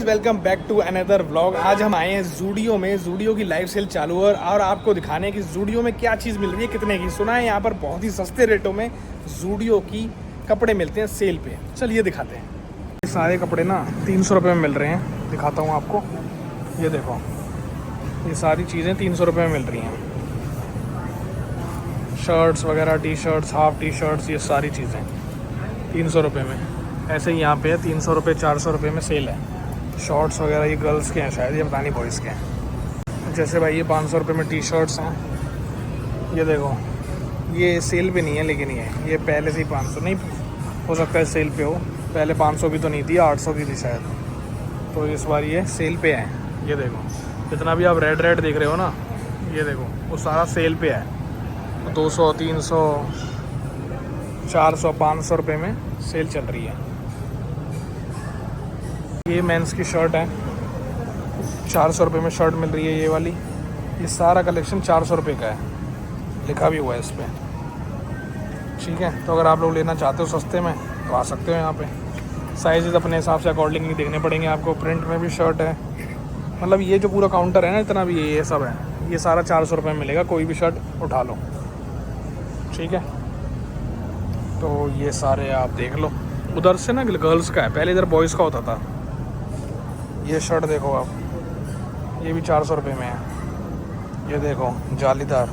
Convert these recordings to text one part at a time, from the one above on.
Guys welcome back to another vlog. आज हम आए हैं जूडियो में। जूडियो की लाइव सेल चालू है और आपको दिखाने की जूडियो में क्या चीज़ मिल रही है, कितने की। सुना है यहाँ पर बहुत ही सस्ते रेटों में जूडियो की कपड़े मिलते हैं सेल पे। चलिए दिखाते हैं। ये सारे कपड़े ना 300 रुपये में मिल रहे हैं। दिखाता हूँ आपको। ये देखो, ये सारी चीज़ें 300 रुपये में मिल रही हैं। शर्ट्स वगैरह, T shirts, half T shirts, ये सारी चीज़ें 300 रुपये में। ऐसे ही यहाँ पे 300 रुपये 400 रुपये में सेल है। शॉर्ट्स वगैरह ये गर्ल्स के हैं शायद, ये पता नहीं बॉयज़ के हैं। जैसे भाई ये 500 रुपये में टी शर्ट्स हैं। ये देखो, ये सेल पे नहीं है लेकिन ये पहले से ही 500 नहीं हो सकता है सेल पे हो। पहले 500 की तो नहीं थी, 800 की थी शायद। तो इस बार ये सेल पे है। ये देखो, जितना भी आप रेड देख रहे हो ना, ये देखो वो सारा सेल पे है। 200, 300, 400, 500 रुपये में सेल चल रही है। ये मेंस की शर्ट है, 400 रुपये में शर्ट मिल रही है ये वाली। ये सारा कलेक्शन 400 रुपये का है, लिखा भी हुआ है इस पर। ठीक है, तो अगर आप लोग लेना चाहते हो सस्ते में तो आ सकते हो यहाँ पे। साइज़ अपने हिसाब से अकॉर्डिंगली देखने पड़ेंगे आपको। प्रिंट में भी शर्ट है, मतलब ये जो पूरा काउंटर है ना, इतना भी ये सब है, ये सारा 400 रुपये में मिलेगा। कोई भी शर्ट उठा लो, ठीक है। तो ये सारे आप देख लो। उधर से ना गर्ल्स का है, पहले इधर बॉयज़ का होता था। ये शर्ट देखो आप, ये भी 400 रुपये में है। ये देखो जालीदार,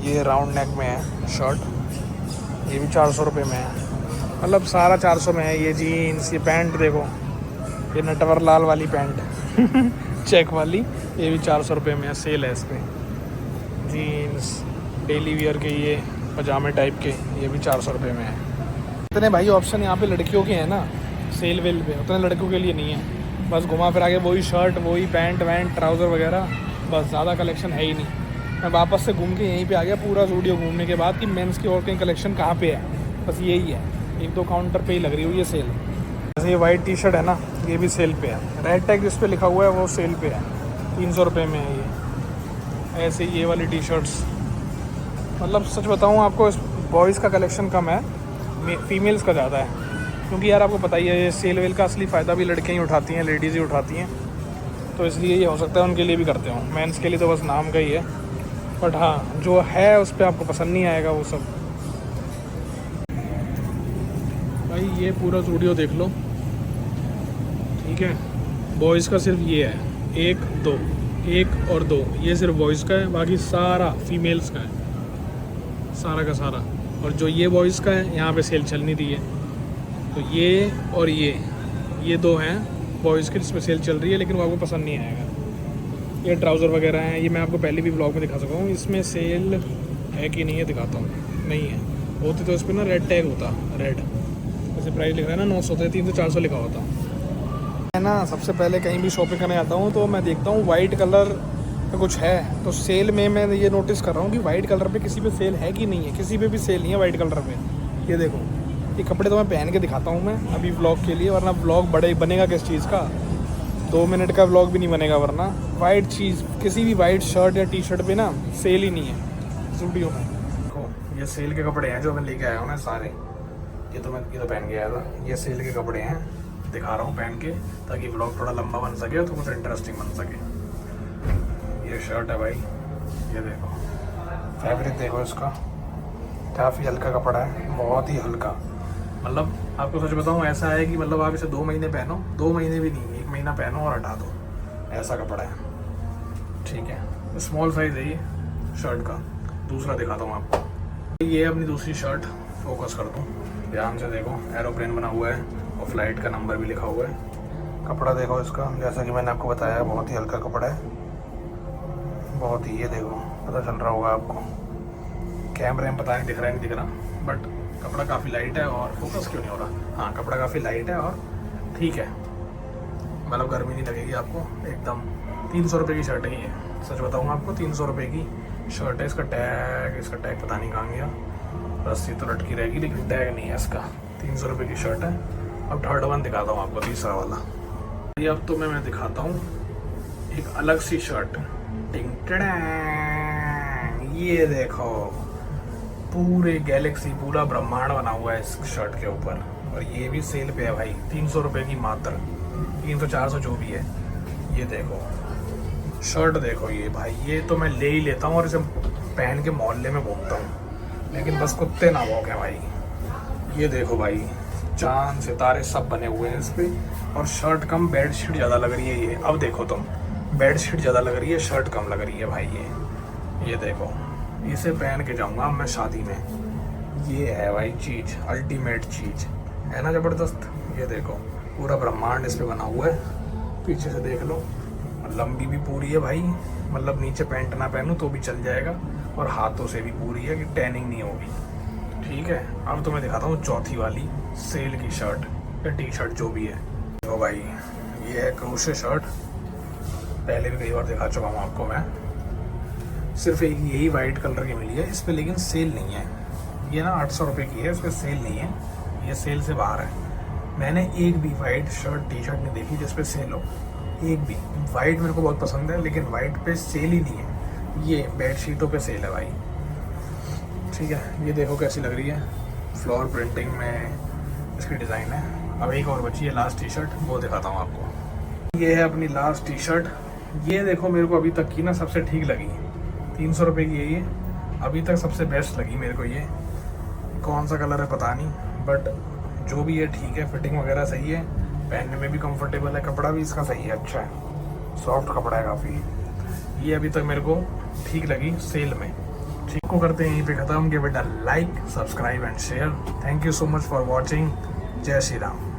ये राउंड नेक में है शर्ट, ये भी 400 रुपये में है। मतलब सारा 400 में है। ये जीन्स, ये पैंट देखो, ये नटवर लाल वाली पैंट चेक वाली, ये भी 400 रुपये में है। सेल है इस पर। जीन्स डेली वियर के, ये पजामे टाइप के, ये भी 400 रुपये में है। इतने भाई ऑप्शन यहाँ पे लड़कियों के हैं ना सेल वेल पे, उतने लड़कों के लिए नहीं है। बस घुमा फिरा के वही शर्ट, वही पैंट वैंट, ट्राउज़र वगैरह, बस ज़्यादा कलेक्शन है ही नहीं। मैं वापस से घूम के यहीं पे आ गया पूरा स्टूडियो घूमने के बाद कि मेंस की और कहीं कलेक्शन कहाँ पे है। बस यही है, 1-2 काउंटर पे ही लग रही हुई है सेल। जैसे ये वाइट टी शर्ट है ना, ये भी सेल पे है। रेड टैग जिस पे लिखा हुआ है वो सेल पे है, 300 रुपये में है ये। ऐसे ये वाली टी शर्ट्स, मतलब सच बताऊँ आपको, इस बॉयज़ का कलेक्शन कम है, फीमेल्स का ज़्यादा है। क्योंकि यार आपको पता ही है, ये सेल वेल का असली फ़ायदा भी लड़कियाँ ही उठाती हैं, लेडीज़ ही उठाती हैं। तो इसलिए ये हो सकता है उनके लिए भी करते हो। मेंस के लिए तो बस नाम का ही है, बट हाँ जो है उस पर आपको पसंद नहीं आएगा वो सब। भाई ये पूरा स्टूडियो देख लो, ठीक है। बॉयज़ का सिर्फ ये है, 1, 2, 1 और 2, ये सिर्फ बॉयज़ का है। बाकी सारा फीमेल्स का है, सारा का सारा। और जो ये बॉयज़ का है, यहाँ पे सेल चल नहीं रही है। तो ये और ये 2 हैं बॉयज़ के जिसमें सेल चल रही है, लेकिन वो आपको पसंद नहीं आएगा। ये ट्राउज़र वगैरह हैं, ये मैं आपको पहले भी ब्लॉग में दिखा सका हूँ। इसमें सेल है कि नहीं है दिखाता हूँ। नहीं है, होती तो इस पर ना रेड टैग होता, रेड। जैसे प्राइस लिखा है ना 900 से 300-400 लिखा होता है ना। सबसे पहले कहीं भी शॉपिंग करने आता हूँ तो मैं देखता हूँ वाइट कलर का कुछ है। तो सेल में मैं ये नोटिस कर रहा हूँ कि वाइट कलर पे किसी पे सेल है कि नहीं है। किसी पे भी सेल नहीं है वाइट कलर पे। ये देखो, ये कपड़े तो मैं पहन के दिखाता हूँ मैं अभी व्लॉग के लिए, वरना व्लॉग बड़े बनेगा किस चीज़ का। 2 मिनट का व्लॉग भी नहीं बनेगा वरना। वाइट चीज़, किसी भी वाइट शर्ट या टी शर्ट पे ना सेल ही नहीं है स्टूडियो में। देखो ये सेल के कपड़े हैं जो मैं लेके आया हूँ ना सारे। ये तो पहन के आया था। ये सेल के कपड़े हैं, दिखा रहा हूँ पहन के, ताकि व्लॉग थोड़ा लंबा बन सके तो कुछ इंटरेस्टिंग बन सके। ये शर्ट है भाई, ये देखो, फैब्रिक देखो इसका, काफ़ी हल्का कपड़ा है, बहुत ही हल्का। मतलब आपको सच बताऊँ, ऐसा है कि मतलब आप इसे 2 महीने पहनो, 2 महीने भी नहीं, 1 महीना पहनो और हटा दो, ऐसा कपड़ा है। ठीक है, स्मॉल साइज़ है ये शर्ट का। दूसरा दिखाता हूँ आपको। ये अपनी दूसरी शर्ट, फोकस कर दूँ ध्यान से, देखो एरोप्लेन बना हुआ है और फ्लाइट का नंबर भी लिखा हुआ है। कपड़ा देखो इसका, जैसा कि मैंने आपको बताया, बहुत ही हल्का कपड़ा है, बहुत ही। ये देखो, पता चल रहा होगा आपको, कैमरे में पता नहीं दिख रहा है नहीं दिख रहा, बट कपड़ा काफ़ी लाइट है। और फोकस क्यों नहीं हो रहा, हाँ कपड़ा काफ़ी लाइट है और ठीक है, मतलब गर्मी नहीं लगेगी आपको एकदम। 300 रुपये की शर्ट है ये, सच बताऊँ आपको 300 रुपये की शर्ट है। इसका टैग पता नहीं कहाँ गया, रस्सी तो लटकी रहेगी लेकिन टैग नहीं है इसका। 300 रुपये की शर्ट है। अब थर्ड वन दिखाता हूँ आपको, तीसरा वाला। ये अब तो मैं दिखाता हूँ एक अलग सी शर्ट। ये देखो, पूरे गैलेक्सी, पूरा ब्रह्मांड बना हुआ है इस शर्ट के ऊपर। और ये भी सेल पे है भाई, 300 रुपये की मात्र। 300-400 जो भी है। ये देखो शर्ट देखो ये भाई, ये तो मैं ले ही लेता हूँ और इसे पहन के मोहल्ले में घूमता हूँ, लेकिन बस कुत्ते ना भौंके भाई। ये देखो भाई चांद सितारे सब बने हुए हैं इस पर, और शर्ट कम बेड शीट ज़्यादा लग रही है ये। अब देखो तुम, बेड शीट ज़्यादा लग रही है, शर्ट कम लग रही है भाई। ये देखो, इसे पहन के जाऊँगा मैं शादी में। ये है भाई चीज़, अल्टीमेट चीज़ है ना, ज़बरदस्त। ये देखो पूरा ब्रह्मांड इस पर बना हुआ है, पीछे से देख लो, लंबी भी पूरी है भाई, मतलब नीचे पैंट ना पहनूं तो भी चल जाएगा, और हाथों से भी पूरी है कि टैनिंग नहीं होगी। ठीक है, अब तो मैं दिखाता हूँ चौथी वाली सेल की शर्ट या टी शर्ट जो भी है। तो भाई ये है क्रोशे शर्ट, पहले भी कई बार दिखा चुका हूँ आपको मैं। सिर्फ एक यही वाइट कलर की मिली है इस पर, लेकिन सेल नहीं है। ये ना 800 रुपये की है, इस पर सेल नहीं है, ये सेल से बाहर है। मैंने एक भी वाइट शर्ट टी शर्ट नहीं देखी जिस पे सेल हो, एक भी। वाइट मेरे को बहुत पसंद है, लेकिन वाइट पे सेल ही नहीं है। ये बेडशीटों पे सेल है भाई। ठीक है, ये देखो कैसी लग रही है, फ्लोर प्रिंटिंग में इसकी डिज़ाइन है। अब एक और बची है लास्ट टी शर्ट, वो दिखाता हूँ आपको। ये है अपनी लास्ट टी शर्ट। ये देखो मेरे को अभी तक की ना सबसे ठीक लगी, 300 रुपये की है ये, अभी तक सबसे बेस्ट लगी मेरे को ये। कौन सा कलर है पता नहीं, बट जो भी है ठीक है, फिटिंग वगैरह सही है, पहनने में भी कंफर्टेबल है, कपड़ा भी इसका सही है, अच्छा है, सॉफ्ट कपड़ा है काफ़ी। ये अभी तक मेरे को ठीक लगी सेल में। ठीक को करते हैं यहीं पे ख़त्म। Give it a like, subscribe and share. Thank you so much for watching. जय श्री राम।